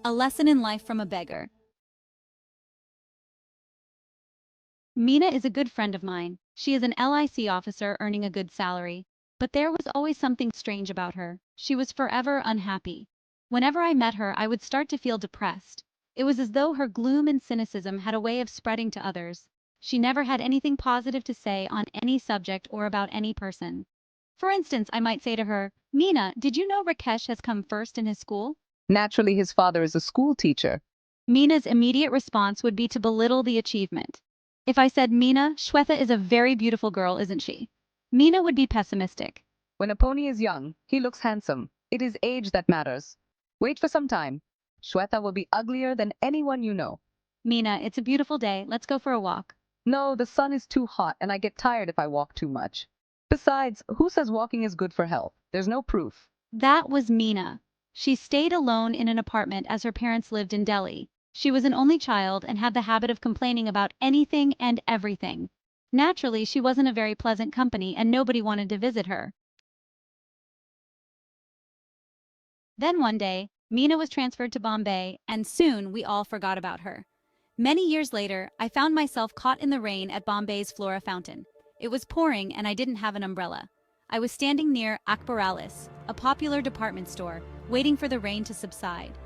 A lesson in life from a beggar. Mina is a good friend of mine. She is an LIC officer earning a good salary. But there was always something strange about her. She was forever unhappy. Whenever I met her, I would start to feel depressed. It was as though her gloom and cynicism had a way of spreading to others. She never had anything positive to say on any subject or about any person. For instance, I might say to her, "Mina, did you know Rakesh has come first in his school?" Naturally, his father is a school teacher. Mina's immediate response would be to belittle the achievement. If I said, "Mina, Shweta is a very beautiful girl, isn't she?" Mina would be pessimistic. When a pony is young, he looks handsome. It is age that matters. Wait for some time. Shweta will be uglier than anyone you know. "Mina, it's a beautiful day, let's go for a walk." No, the sun is too hot and I get tired if I walk too much. Besides, who says walking is good for health? There's no proof. That was Mina. She stayed alone in an apartment as her parents lived in Delhi. She was an only child and had the habit of complaining about anything and everything. Naturally, she wasn't a very pleasant company and nobody wanted to visit her. Then one day, Mina was transferred to Bombay, and soon we all forgot about her. Many years later, I found myself caught in the rain at Bombay's Flora Fountain. It was pouring and I didn't have an umbrella. I was standing near Akbaralis, a popular department store, waiting for the rain to subside.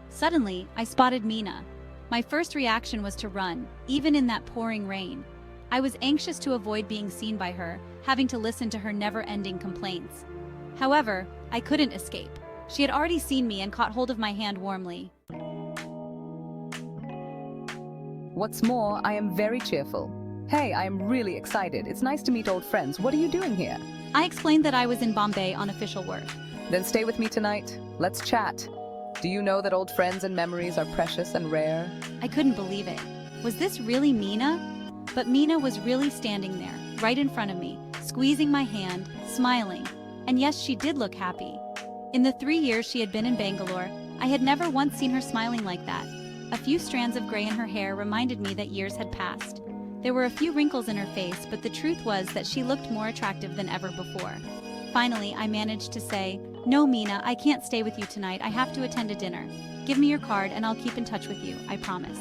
Suddenly, I spotted Mina. My first reaction was to run, even in that pouring rain. I was anxious to avoid being seen by her, having to listen to her never-ending complaints. However, I couldn't escape. She had already seen me and caught hold of my hand warmly. What's more, I am very cheerful. Hey, I am really excited. It's nice to meet old friends. What are you doing here? I explained that I was in Bombay on official work. Then stay with me tonight. Let's chat. Do you know that old friends and memories are precious and rare? I couldn't believe it. Was this really Mina? But Mina was really standing there, right in front of me, squeezing my hand, smiling. And yes, she did look happy. In the 3 years she had been in Bangalore, I had never once seen her smiling like that. A few strands of gray in her hair reminded me that years had passed. There were a few wrinkles in her face, but the truth was that she looked more attractive than ever before. Finally, I managed to say, "No, Mina, I can't stay with you tonight. I have to attend a dinner. Give me your card and I'll keep in touch with you, I promise."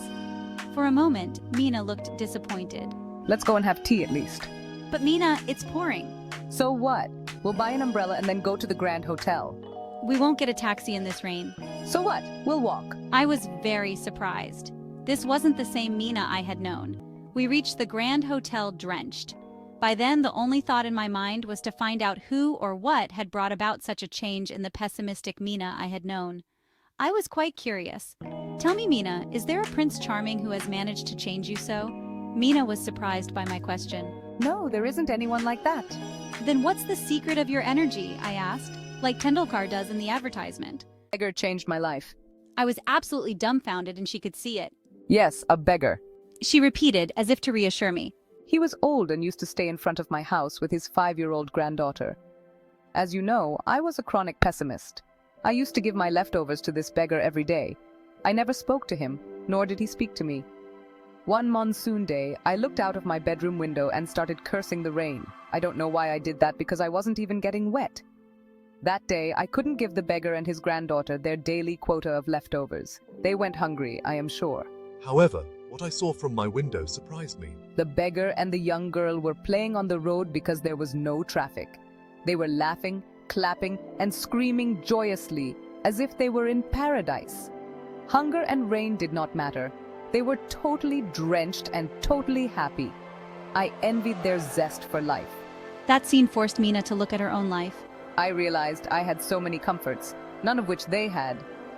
For a moment, Mina looked disappointed. Let's go and have tea at least. "But Mina, it's pouring." So what? We'll buy an umbrella and then go to the Grand Hotel. "We won't get a taxi in this rain." So what? We'll walk. I was very surprised. This wasn't the same Mina I had known. We reached the Grand Hotel drenched. By then, the only thought in my mind was to find out who or what had brought about such a change in the pessimistic Mina I had known. I was quite curious. "Tell me, Mina, is there a Prince Charming who has managed to change you so?" Mina was surprised by my question. No, there isn't anyone like that. "Then what's the secret of your energy?" I asked, like Tendulkar does in the advertisement. Beggar changed my life. I was absolutely dumbfounded and she could see it. Yes, a beggar. She repeated, as if to reassure me. He was old and used to stay in front of my house with his 5-year-old granddaughter. As you know, I was a chronic pessimist. I used to give my leftovers to this beggar every day. I never spoke to him, nor did he speak to me. One monsoon day, I looked out of my bedroom window and started cursing the rain. I don't know why I did that because I wasn't even getting wet. That day, I couldn't give the beggar and his granddaughter their daily quota of leftovers. They went hungry, I am sure. However, what I saw from my window surprised me. The beggar and the young girl were playing on the road because there was no traffic. They were laughing, clapping, and screaming joyously, as if they were in paradise. Hunger and rain did not matter. They were totally drenched and totally happy. I envied their zest for life. That scene forced Mina to look at her own life. I realized I had so many comforts, none of which they had.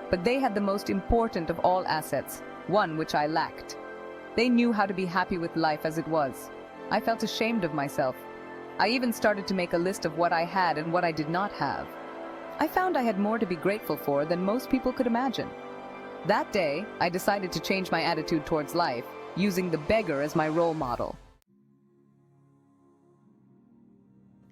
But they had the most important of all assets, one which I lacked. They knew how to be happy with life as it was. I felt ashamed of myself. I even started to make a list of what I had and what I did not have. I found I had more to be grateful for than most people could imagine. That day, I decided to change my attitude towards life, using the beggar as my role model.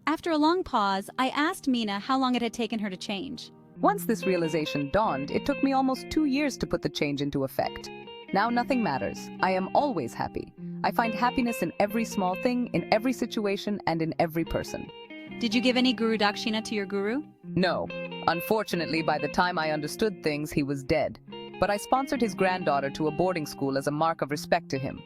After a long pause, I asked Mina how long it had taken her to change. Once this realization dawned, it took me almost 2 years to put the change into effect. Now nothing matters. I am always happy. I find happiness in every small thing, in every situation, and in every person. Did you give any Guru Dakshina to your guru? No. Unfortunately, by the time I understood things, he was dead. but I sponsored his granddaughter to a boarding school as a mark of respect to him.